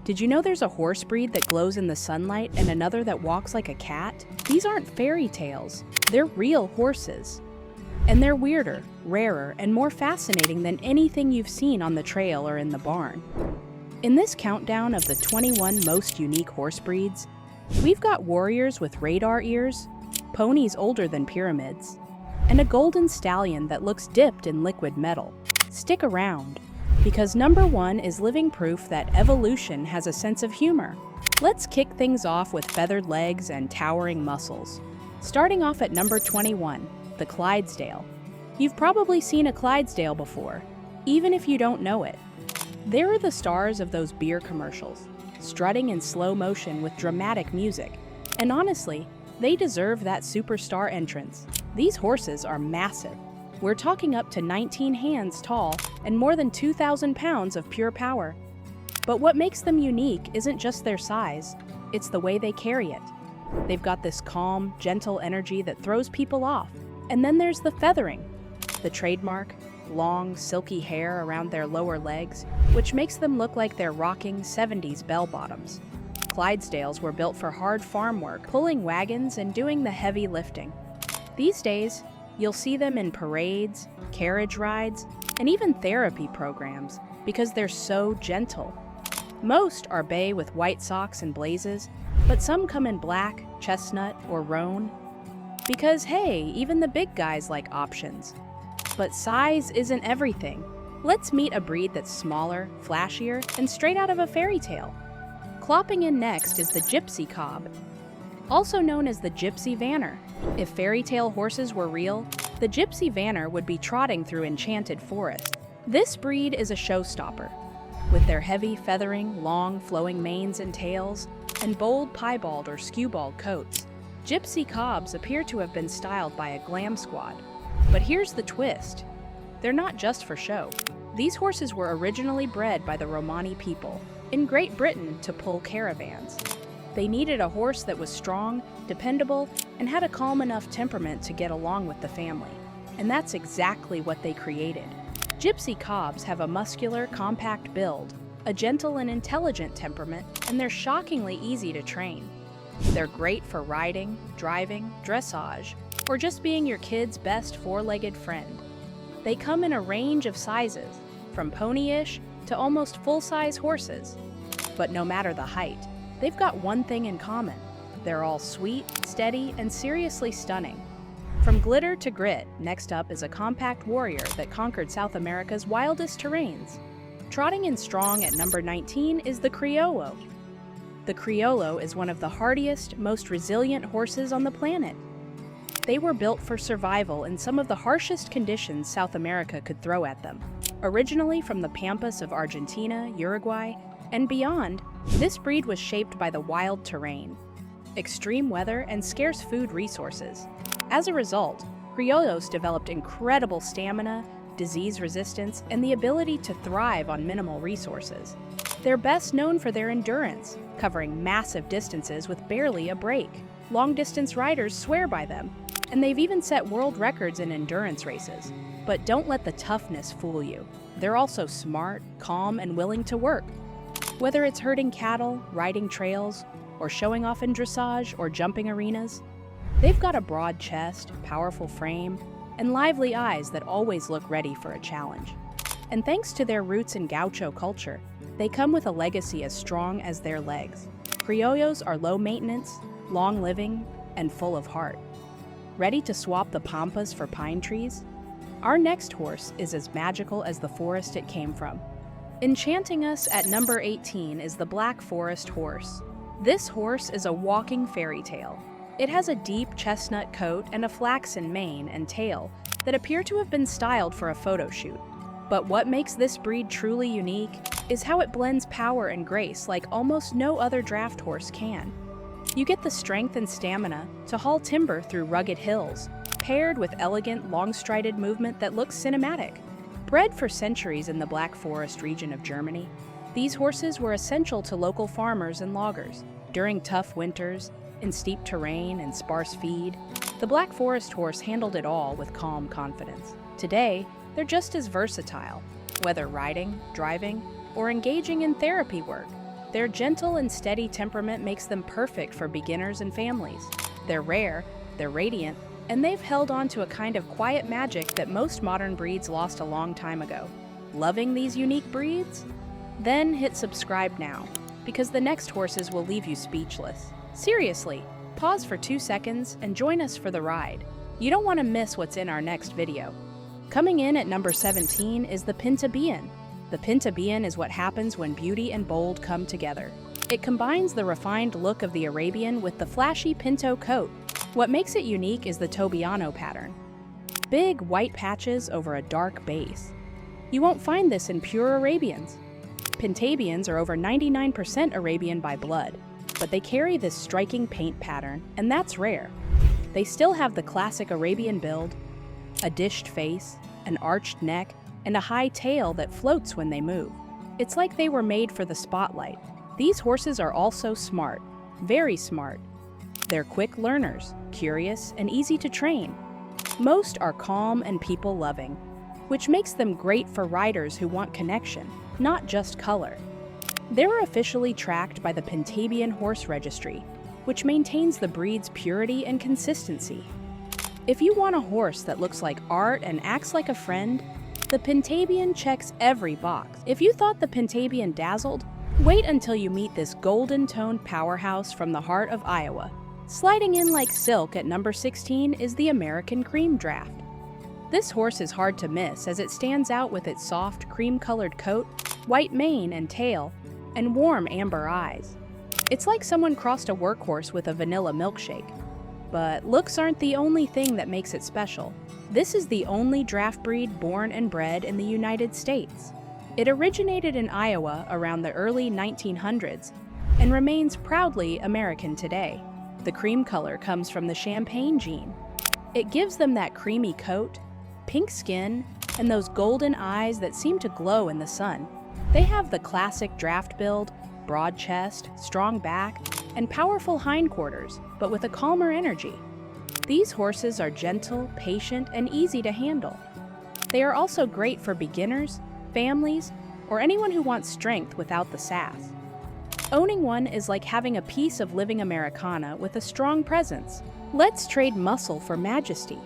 Did you know there's a horse breed that glows in the sunlight and another that walks like a cat? These aren't fairy tales. They're real horses. And they're weirder, rarer, and more fascinating than anything you've seen on the trail or in the barn. In this countdown of the 21 most unique horse breeds, we've got warriors with radar ears, ponies older than pyramids, and a golden stallion that looks dipped in liquid metal. Stick around, because number 1 is living proof that evolution has a sense of humor. Let's kick things off with feathered legs and towering muscles. Starting off at number 21, the Clydesdale. You've probably seen a Clydesdale before, even if you don't know it. They're the stars of those beer commercials, strutting in slow motion with dramatic music. And honestly, they deserve that superstar entrance. These horses are massive. We're talking up to 19 hands tall and more than 2,000 pounds of pure power. But what makes them unique isn't just their size, it's the way they carry it. They've got this calm, gentle energy that throws people off. And then there's the feathering, the trademark, long, silky hair around their lower legs, which makes them look like they're rocking 70s bell-bottoms. Clydesdales were built for hard farm work, pulling wagons and doing the heavy lifting. These days, you'll see them in parades, carriage rides, and even therapy programs because they're so gentle. Most are bay with white socks and blazes, but some come in black, chestnut, or roan. Because hey, even the big guys like options. But size isn't everything. Let's meet a breed that's smaller, flashier, and straight out of a fairy tale. Clopping in next is the Gypsy Cob, also known as the Gypsy Vanner. If fairy tale horses were real, the Gypsy Vanner would be trotting through enchanted forests. This breed is a showstopper. With their heavy feathering, long flowing manes and tails, and bold piebald or skewbald coats, Gypsy Cobs appear to have been styled by a glam squad. But here's the twist. They're not just for show. These horses were originally bred by the Romani people in Great Britain to pull caravans. They needed a horse that was strong, dependable, and had a calm enough temperament to get along with the family. And that's exactly what they created. Gypsy Cobs have a muscular, compact build, a gentle and intelligent temperament, and they're shockingly easy to train. They're great for riding, driving, dressage, or just being your kid's best four-legged friend. They come in a range of sizes, from pony-ish to almost full-size horses. But no matter the height, they've got one thing in common. They're all sweet, steady, and seriously stunning. From glitter to grit, next up is a compact warrior that conquered South America's wildest terrains. Trotting in strong at number 19 is the Criollo. The Criollo is one of the hardiest, most resilient horses on the planet. They were built for survival in some of the harshest conditions South America could throw at them. Originally from the pampas of Argentina, Uruguay, and beyond, this breed was shaped by the wild terrain, extreme weather, and scarce food resources. As a result, Criollos developed incredible stamina, disease resistance, and the ability to thrive on minimal resources. They're best known for their endurance, covering massive distances with barely a break. Long-distance riders swear by them, and they've even set world records in endurance races. But don't let the toughness fool you. They're also smart, calm, and willing to work. Whether it's herding cattle, riding trails, or showing off in dressage or jumping arenas, they've got a broad chest, powerful frame, and lively eyes that always look ready for a challenge. And thanks to their roots in gaucho culture, they come with a legacy as strong as their legs. Criollos are low maintenance, long living, and full of heart. Ready to swap the pampas for pine trees? Our next horse is as magical as the forest it came from. Enchanting us at number 18 is the Black Forest horse. This horse is a walking fairy tale. It has a deep chestnut coat and a flaxen mane and tail that appear to have been styled for a photo shoot. But what makes this breed truly unique is how it blends power and grace like almost no other draft horse can. You get the strength and stamina to haul timber through rugged hills, paired with elegant, long-strided movement that looks cinematic. Bred for centuries in the Black Forest region of Germany, these horses were essential to local farmers and loggers. During tough winters, in steep terrain and sparse feed, the Black Forest horse handled it all with calm confidence. Today, they're just as versatile. Whether riding, driving, or engaging in therapy work, Their gentle and steady temperament makes them perfect for beginners and families. They're rare, they're radiant, and they've held on to a kind of quiet magic that most modern breeds lost a long time ago. Loving these unique breeds? Then hit subscribe now, because the next horses will leave you speechless. Seriously, pause for 2 seconds and join us for the ride. You don't want to miss what's in our next video. Coming in at number 17 is the Pintabean. The Pintabean is what happens when beauty and bold come together. It combines the refined look of the Arabian with the flashy pinto coat. What makes it unique is the Tobiano pattern. Big white patches over a dark base. You won't find this in pure Arabians. Pintabeans are over 99% Arabian by blood, but they carry this striking paint pattern, and that's rare. They still have the classic Arabian build, a dished face, an arched neck, and a high tail that floats when they move. It's like they were made for the spotlight. These horses are also smart, very smart. They're quick learners, curious, and easy to train. Most are calm and people-loving, which makes them great for riders who want connection, not just color. They're officially tracked by the Pintabean Horse Registry, which maintains the breed's purity and consistency. If you want a horse that looks like art and acts like a friend, the Pintabean checks every box. If you thought the Pintabean dazzled, wait until you meet this golden-toned powerhouse from the heart of Iowa. Sliding in like silk at number 16 is the American Cream Draft. This horse is hard to miss as it stands out with its soft, cream-colored coat, white mane and tail, and warm amber eyes. It's like someone crossed a workhorse with a vanilla milkshake. But looks aren't the only thing that makes it special. This is the only draft breed born and bred in the United States. It originated in Iowa around the early 1900s and remains proudly American today. The cream color comes from the Champagne gene. It gives them that creamy coat, pink skin, and those golden eyes that seem to glow in the sun. They have the classic draft build, broad chest, strong back, and powerful hindquarters, but with a calmer energy. These horses are gentle, patient, and easy to handle. They are also great for beginners, families, or anyone who wants strength without the sass. Owning one is like having a piece of living Americana with a strong presence. Let's trade muscle for majesty.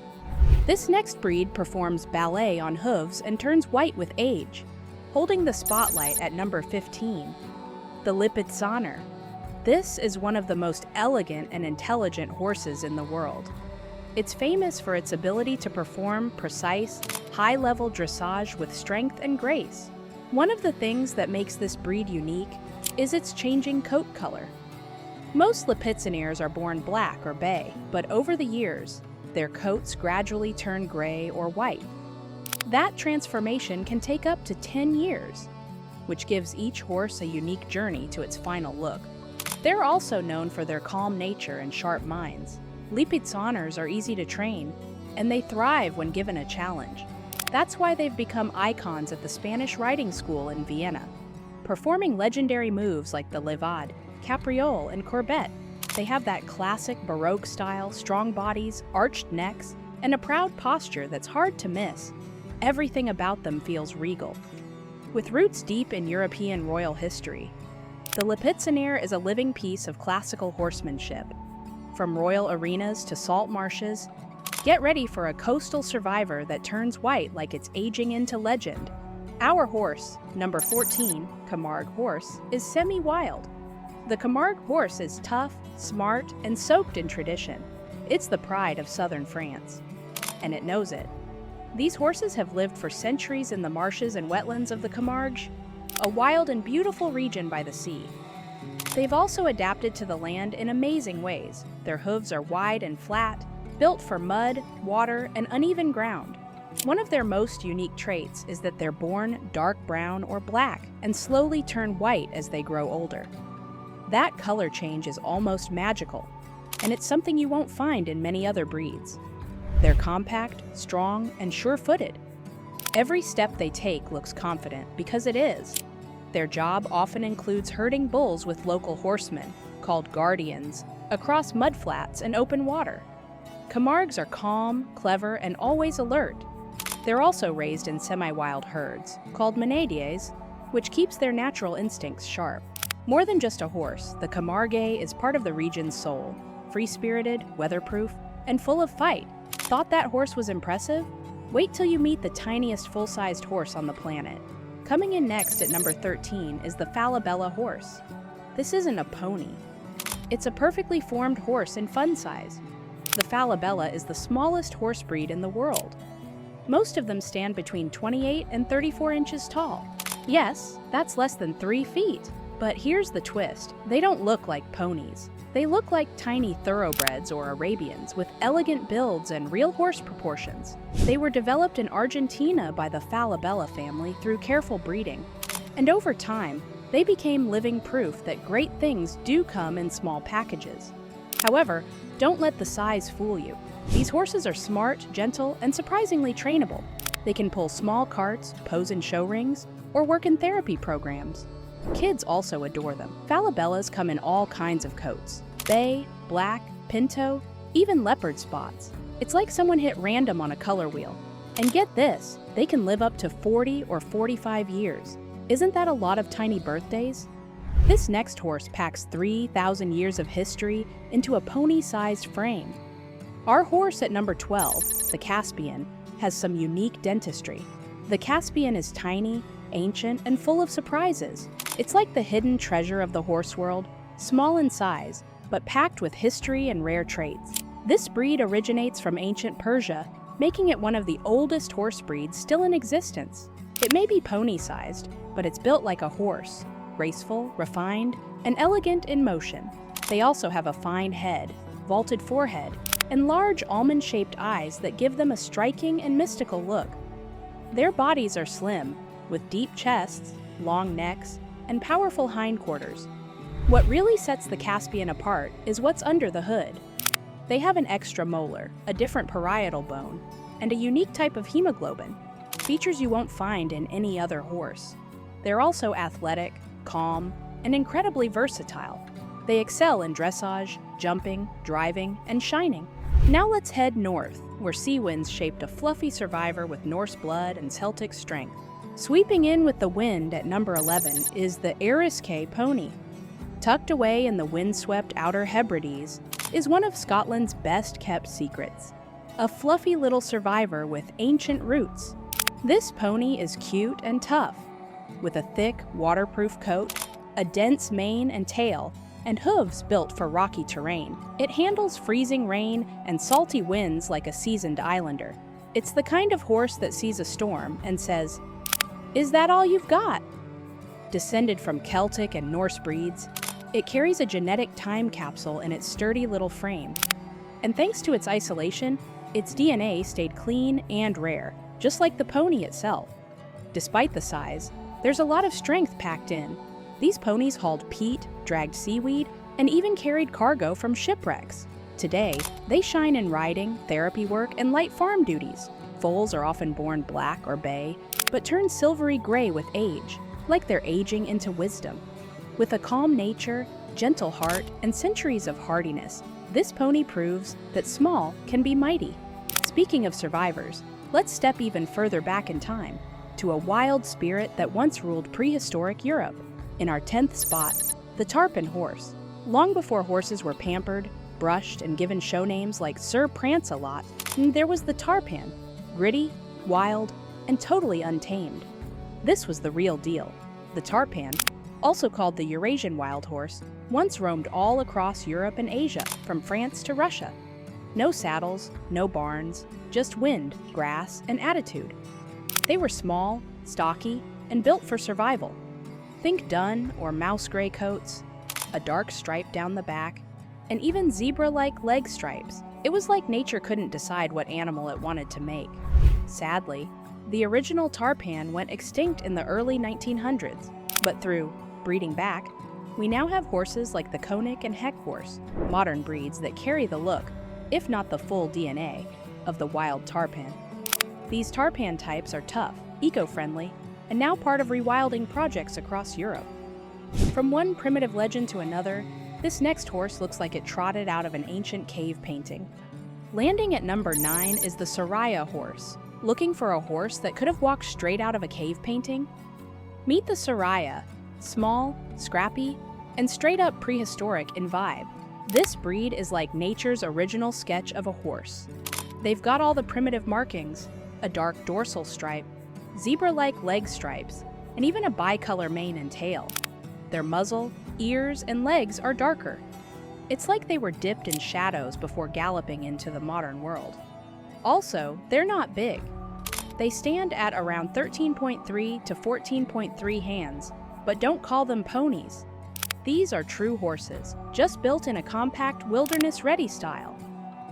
This next breed performs ballet on hooves and turns white with age, holding the spotlight at number 15. The Lipizzaner. This is one of the most elegant and intelligent horses in the world. It's famous for its ability to perform precise, high-level dressage with strength and grace. One of the things that makes this breed unique is its changing coat color. Most Lipizzaneers are born black or bay, but over the years, their coats gradually turn gray or white. That transformation can take up to 10 years, which gives each horse a unique journey to its final look. They're also known for their calm nature and sharp minds. Lipizzaners are easy to train, and they thrive when given a challenge. That's why they've become icons at the Spanish riding school in Vienna, performing legendary moves like the levade, capriole, and courbette. They have that classic Baroque style, strong bodies, arched necks, and a proud posture that's hard to miss. Everything about them feels regal. With roots deep in European royal history, the Lipizzaner is a living piece of classical horsemanship. From royal arenas to salt marshes, get ready for a coastal survivor that turns white like it's aging into legend. Our horse, number 14, Camargue horse, is semi-wild. The Camargue horse is tough, smart, and soaked in tradition. It's the pride of southern France, and it knows it. These horses have lived for centuries in the marshes and wetlands of the Camargue, a wild and beautiful region by the sea. They've also adapted to the land in amazing ways. Their hooves are wide and flat, built for mud, water, and uneven ground. One of their most unique traits is that they're born dark brown or black and slowly turn white as they grow older. That color change is almost magical, and it's something you won't find in many other breeds. They're compact, strong, and sure-footed. Every step they take looks confident because it is. Their job often includes herding bulls with local horsemen, called guardians, across mudflats and open water. Camargues are calm, clever, and always alert. They're also raised in semi-wild herds, called menadiers, which keeps their natural instincts sharp. More than just a horse, the Camargue is part of the region's soul. Free-spirited, weatherproof, and full of fight. Thought that horse was impressive? Wait till you meet the tiniest full-sized horse on the planet. Coming in next at number 13 is the Falabella horse. This isn't a pony. It's a perfectly formed horse in fun size. The Falabella is the smallest horse breed in the world. Most of them stand between 28 and 34 inches tall. Yes, that's less than 3 feet. But here's the twist. They don't look like ponies. They look like tiny thoroughbreds or Arabians with elegant builds and real horse proportions. They were developed in Argentina by the Falabella family through careful breeding. And over time, they became living proof that great things do come in small packages. However, don't let the size fool you. These horses are smart, gentle, and surprisingly trainable. They can pull small carts, pose in show rings, or work in therapy programs. Kids also adore them. Falabellas come in all kinds of coats: bay, black, pinto, even leopard spots. It's like someone hit random on a color wheel. And get this, they can live up to 40 or 45 years. Isn't that a lot of tiny birthdays? This next horse packs 3,000 years of history into a pony-sized frame. Our horse at number 12, the Caspian, has some unique dentistry. The Caspian is tiny, ancient, and full of surprises. It's like the hidden treasure of the horse world, small in size, but packed with history and rare traits. This breed originates from ancient Persia, making it one of the oldest horse breeds still in existence. It may be pony-sized, but it's built like a horse, graceful, refined, and elegant in motion. They also have a fine head, vaulted forehead, and large almond-shaped eyes that give them a striking and mystical look. Their bodies are slim, with deep chests, long necks, and powerful hindquarters. What really sets the Caspian apart is what's under the hood. They have an extra molar, a different parietal bone, and a unique type of hemoglobin, features you won't find in any other horse. They're also athletic, calm, and incredibly versatile. They excel in dressage, jumping, driving, and shining. Now let's head north, where sea winds shaped a fluffy survivor with Norse blood and Celtic strength. Sweeping in with the wind at number 11 is the Eriskay pony. Tucked away in the windswept Outer Hebrides is one of Scotland's best-kept secrets, a fluffy little survivor with ancient roots. This pony is cute and tough, with a thick, waterproof coat, a dense mane and tail, and hooves built for rocky terrain. It handles freezing rain and salty winds like a seasoned islander. It's the kind of horse that sees a storm and says, "Is that all you've got?" Descended from Celtic and Norse breeds, it carries a genetic time capsule in its sturdy little frame. And thanks to its isolation, its DNA stayed clean and rare, just like the pony itself. Despite the size, there's a lot of strength packed in. These ponies hauled peat, dragged seaweed, and even carried cargo from shipwrecks. Today, they shine in riding, therapy work, and light farm duties. Foals are often born black or bay, but turn silvery gray with age, like they're aging into wisdom. With a calm nature, gentle heart, and centuries of hardiness, this pony proves that small can be mighty. Speaking of survivors, let's step even further back in time, to a wild spirit that once ruled prehistoric Europe. In our 10th spot, the Tarpan horse. Long before horses were pampered, brushed, and given show names like Sir Prance-a-Lot, there was the Tarpan, gritty, wild, and totally untamed. This was the real deal. The Tarpan, also called the Eurasian wild horse, once roamed all across Europe and Asia, from France to Russia. No saddles, no barns, just wind, grass, and attitude. They were small, stocky, and built for survival. Think dun or mouse gray coats, a dark stripe down the back, and even zebra-like leg stripes. It was like nature couldn't decide what animal it wanted to make. Sadly, the original Tarpan went extinct in the early 1900s, but through breeding back, we now have horses like the Konik and Heck horse, modern breeds that carry the look, if not the full DNA, of the wild Tarpan. These Tarpan types are tough, eco-friendly, and now part of rewilding projects across Europe. From one primitive legend to another, this next horse looks like it trotted out of an ancient cave painting. Landing at number 9 is the Soraya horse. Looking for a horse that could have walked straight out of a cave painting? Meet the Soraya, small, scrappy, and straight up prehistoric in vibe. This breed is like nature's original sketch of a horse. They've got all the primitive markings, a dark dorsal stripe, zebra-like leg stripes, and even a bicolor mane and tail. Their muzzle, ears, and legs are darker. It's like they were dipped in shadows before galloping into the modern world. Also, they're not big. They stand at around 13.3 to 14.3 hands, but don't call them ponies. These are true horses, just built in a compact wilderness-ready style.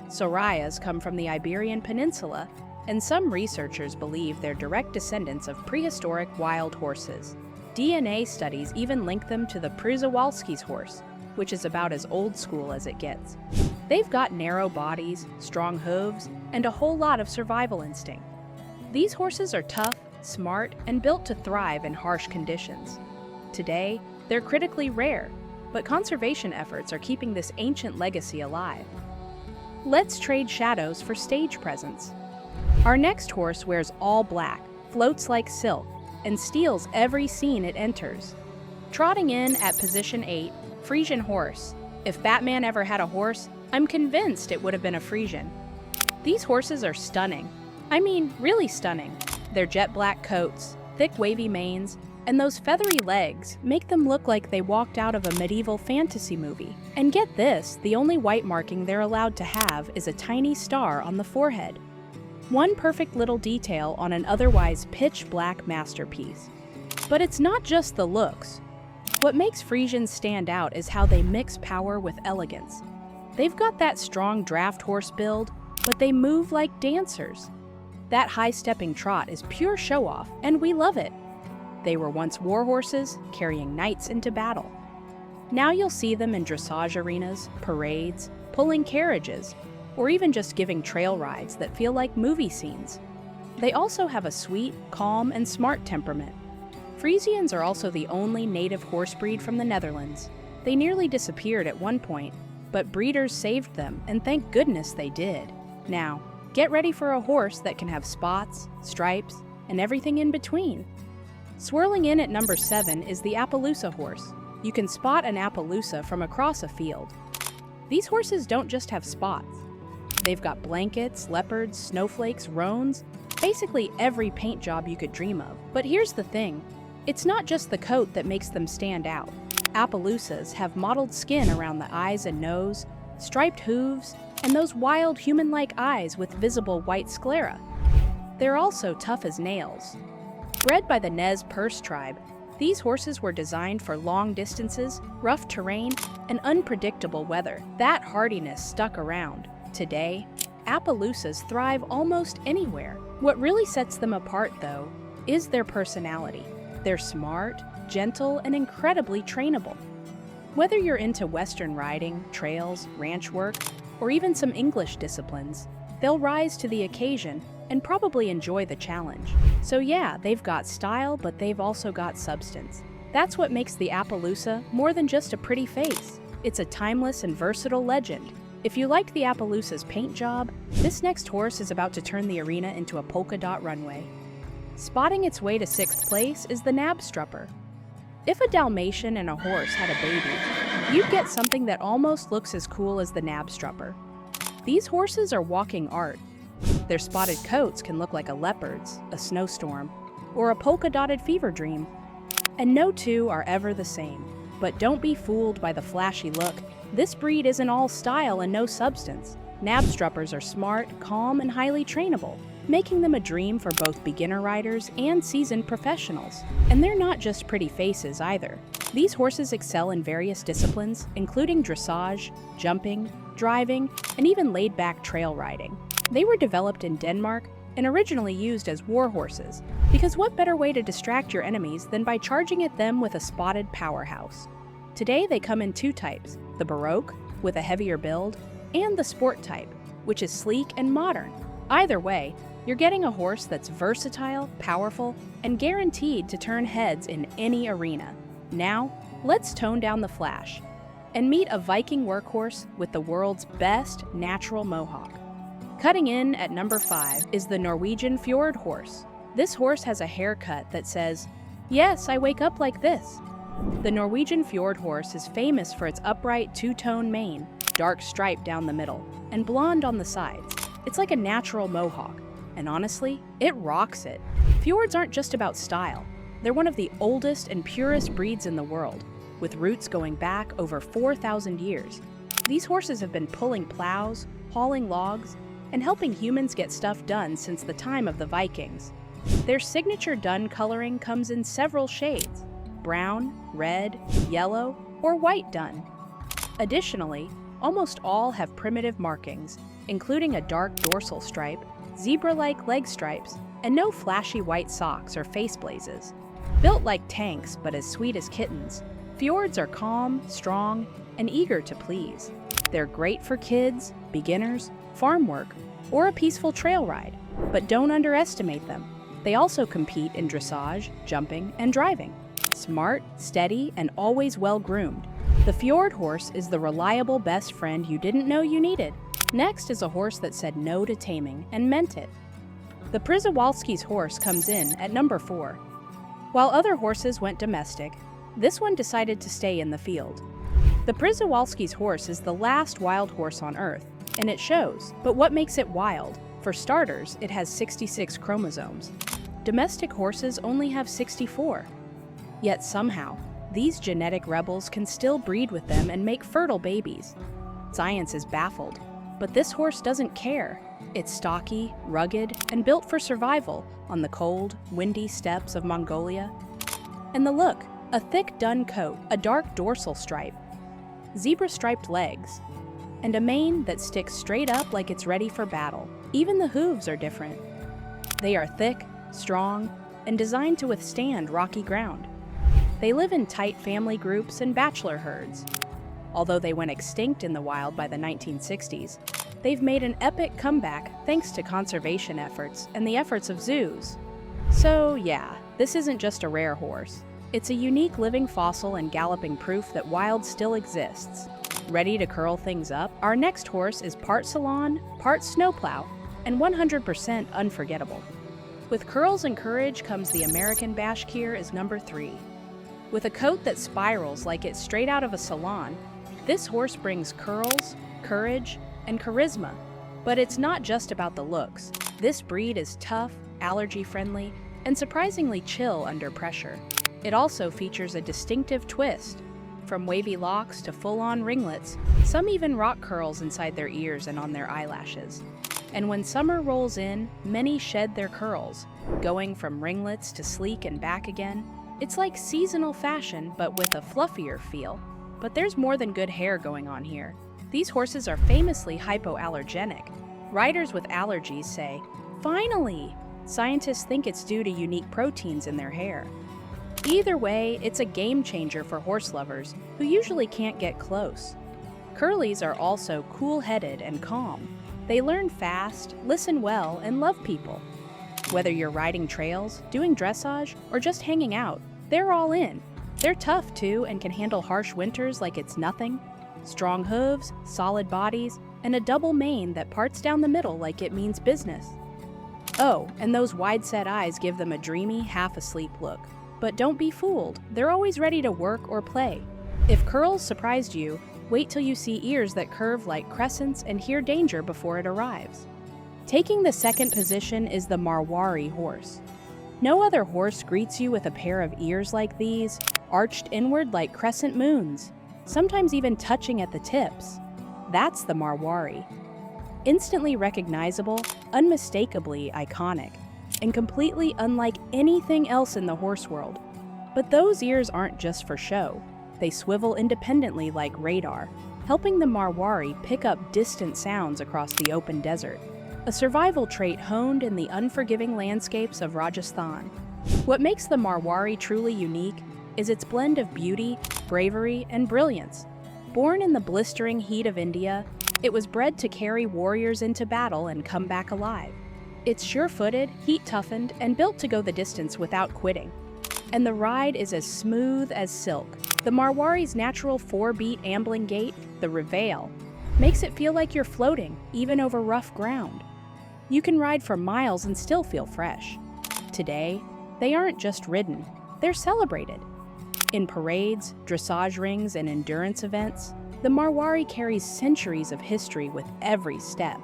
Sorayas come from the Iberian Peninsula, and some researchers believe they're direct descendants of prehistoric wild horses. DNA studies even link them to the Przewalski's horse, which is about as old school as it gets. They've got narrow bodies, strong hooves, and a whole lot of survival instinct. These horses are tough, smart, and built to thrive in harsh conditions. Today, they're critically rare, but conservation efforts are keeping this ancient legacy alive. Let's trade shadows for stage presence. Our next horse wears all black, floats like silk, and steals every scene it enters. Trotting in at position 8, Frisian horse. If Batman ever had a horse, I'm convinced it would have been a Frisian. These horses are stunning. I mean, really stunning. Their jet black coats, thick wavy manes, and those feathery legs make them look like they walked out of a medieval fantasy movie. And get this, the only white marking they're allowed to have is a tiny star on the forehead. One perfect little detail on an otherwise pitch-black masterpiece. But it's not just the looks. What makes Frisians stand out is how they mix power with elegance. They've got that strong draft horse build, but they move like dancers. That high-stepping trot is pure show-off, and we love it. They were once war horses, carrying knights into battle. Now you'll see them in dressage arenas, parades, pulling carriages, or even just giving trail rides that feel like movie scenes. They also have a sweet, calm, and smart temperament. Frisians are also the only native horse breed from the Netherlands. They nearly disappeared at one point, but breeders saved them, and thank goodness they did. Now, get ready for a horse that can have spots, stripes, and everything in between. Swirling in at number 7 is the Appaloosa horse. You can spot an Appaloosa from across a field. These horses don't just have spots. They've got blankets, leopards, snowflakes, roans, basically every paint job you could dream of. But here's the thing, it's not just the coat that makes them stand out. Appaloosas have mottled skin around the eyes and nose, striped hooves, and those wild human-like eyes with visible white sclera. They're also tough as nails. Bred by the Nez Perce tribe, these horses were designed for long distances, rough terrain, and unpredictable weather. That hardiness stuck around. Today, Appaloosas thrive almost anywhere. What really sets them apart, though, is their personality. They're smart, gentle, and incredibly trainable. Whether you're into Western riding, trails, ranch work, or even some English disciplines, they'll rise to the occasion and probably enjoy the challenge. So yeah, they've got style, but they've also got substance. That's what makes the Appaloosa more than just a pretty face. It's a timeless and versatile legend. If you liked the Appaloosa's paint job, this next horse is about to turn the arena into a polka dot runway. Spotting its way to 6th place is the Knabstrupper. If a Dalmatian and a horse had a baby, you'd get something that almost looks as cool as the Knabstrupper. These horses are walking art. Their spotted coats can look like a leopard's, a snowstorm, or a polka-dotted fever dream. And no two are ever the same. But don't be fooled by the flashy look. This breed isn't all style and no substance. Knabstruppers are smart, calm, and highly trainable, making them a dream for both beginner riders and seasoned professionals. And they're not just pretty faces either. These horses excel in various disciplines, including dressage, jumping, driving, and even laid-back trail riding. They were developed in Denmark and originally used as war horses, because what better way to distract your enemies than by charging at them with a spotted powerhouse? Today they come in 2 types, the Baroque, with a heavier build, and the Sport type, which is sleek and modern. Either way, you're getting a horse that's versatile, powerful, and guaranteed to turn heads in any arena. Now, let's tone down the flash and meet a Viking workhorse with the world's best natural mohawk. Cutting in at number 5 is the Norwegian Fjord horse. This horse has a haircut that says, "Yes, I wake up like this." The Norwegian fjord horse is famous for its upright two-tone mane, dark stripe down the middle, and blonde on the sides. It's like a natural mohawk, and honestly, it rocks it. Fjords aren't just about style. They're one of the oldest and purest breeds in the world, with roots going back over 4,000 years. These horses have been pulling plows, hauling logs, and helping humans get stuff done since the time of the Vikings. Their signature dun coloring comes in several shades: brown, red, yellow, or white dun. Additionally, almost all have primitive markings, including a dark dorsal stripe, zebra-like leg stripes, and no flashy white socks or face blazes. Built like tanks but as sweet as kittens, fjords are calm, strong, and eager to please. They're great for kids, beginners, farm work, or a peaceful trail ride. But don't underestimate them. They also compete in dressage, jumping, and driving. Smart, steady, and always well-groomed, the fjord horse is the reliable best friend you didn't know you needed. Next is a horse that said no to taming and meant it. The Przewalski's horse comes in at number 4. While other horses went domestic, this one decided to stay in the field. The Przewalski's horse is the last wild horse on Earth, and it shows. But what makes it wild? For starters, it has 66 chromosomes. Domestic horses only have 64. Yet somehow, these genetic rebels can still breed with them and make fertile babies. Science is baffled, but this horse doesn't care. It's stocky, rugged, and built for survival on the cold, windy steppes of Mongolia. And the look, a thick dun coat, a dark dorsal stripe, zebra-striped legs, and a mane that sticks straight up like it's ready for battle. Even the hooves are different. They are thick, strong, and designed to withstand rocky ground. They live in tight family groups and bachelor herds. Although they went extinct in the wild by the 1960s, they've made an epic comeback thanks to conservation efforts and the efforts of zoos. So yeah, this isn't just a rare horse. It's a unique living fossil and galloping proof that wild still exists. Ready to curl things up, our next horse is part salon, part snowplow, and 100% unforgettable. With curls and courage comes the American Bashkir as number 3. With a coat that spirals like it's straight out of a salon, this horse brings curls, courage, and charisma. But it's not just about the looks. This breed is tough, allergy-friendly, and surprisingly chill under pressure. It also features a distinctive twist. From wavy locks to full-on ringlets, some even rock curls inside their ears and on their eyelashes. And when summer rolls in, many shed their curls, going from ringlets to sleek and back again. It's like seasonal fashion, but with a fluffier feel. But there's more than good hair going on here. These horses are famously hypoallergenic. Riders with allergies say, "Finally!" Scientists think it's due to unique proteins in their hair. Either way, it's a game changer for horse lovers who usually can't get close. Curlies are also cool-headed and calm. They learn fast, listen well, and love people. Whether you're riding trails, doing dressage, or just hanging out, they're all in. They're tough too and can handle harsh winters like it's nothing. Strong hooves, solid bodies, and a double mane that parts down the middle like it means business. Oh, and those wide-set eyes give them a dreamy, half-asleep look. But don't be fooled, they're always ready to work or play. If curls surprised you, wait till you see ears that curve like crescents and hear danger before it arrives. Taking the second position is the Marwari horse. No other horse greets you with a pair of ears like these, arched inward like crescent moons, sometimes even touching at the tips. That's the Marwari. Instantly recognizable, unmistakably iconic, and completely unlike anything else in the horse world. But those ears aren't just for show. They swivel independently like radar, helping the Marwari pick up distant sounds across the open desert, a survival trait honed in the unforgiving landscapes of Rajasthan. What makes the Marwari truly unique is its blend of beauty, bravery, and brilliance. Born in the blistering heat of India, it was bred to carry warriors into battle and come back alive. It's sure-footed, heat-toughened, and built to go the distance without quitting. And the ride is as smooth as silk. The Marwari's natural 4-beat ambling gait, the Regal, makes it feel like you're floating, even over rough ground. You can ride for miles and still feel fresh. Today, they aren't just ridden, they're celebrated. In parades, dressage rings, and endurance events, the Marwari carries centuries of history with every step.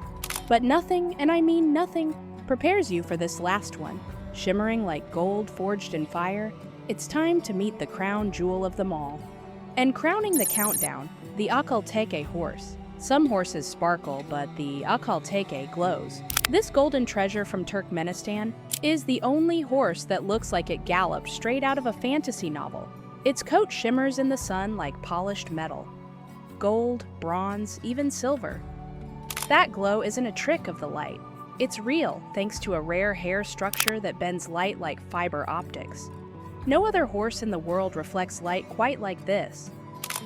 But nothing, and I mean nothing, prepares you for this last one. Shimmering like gold forged in fire, it's time to meet the crown jewel of them all. And crowning the countdown, the Akalteke horse. Some horses sparkle, but the Akalteke glows. This golden treasure from Turkmenistan is the only horse that looks like it galloped straight out of a fantasy novel. Its coat shimmers in the sun like polished metal. Gold, bronze, even silver. That glow isn't a trick of the light. It's real, thanks to a rare hair structure that bends light like fiber optics. No other horse in the world reflects light quite like this.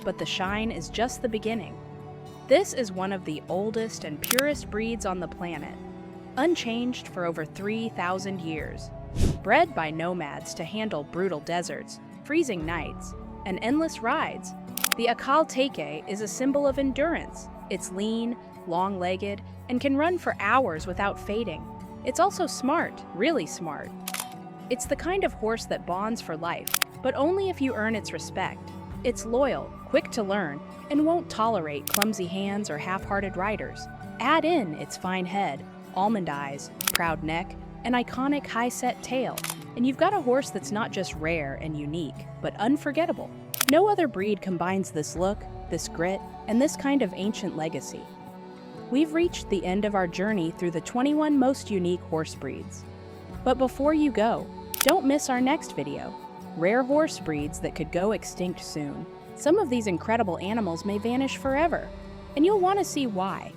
But the shine is just the beginning. This is one of the oldest and purest breeds on the planet, unchanged for over 3,000 years. Bred by nomads to handle brutal deserts, freezing nights, and endless rides, the Akalteke is a symbol of endurance. It's lean, long-legged, and can run for hours without fading. It's also smart, really smart. It's the kind of horse that bonds for life, but only if you earn its respect. It's loyal, quick to learn, and won't tolerate clumsy hands or half-hearted riders. Add in its fine head, almond eyes, proud neck, and iconic high-set tail, and you've got a horse that's not just rare and unique, but unforgettable. No other breed combines this look, this grit, and this kind of ancient legacy. We've reached the end of our journey through the 21 most unique horse breeds. But before you go, don't miss our next video, Rare Horse Breeds That Could Go Extinct Soon. Some of these incredible animals may vanish forever, and you'll want to see why.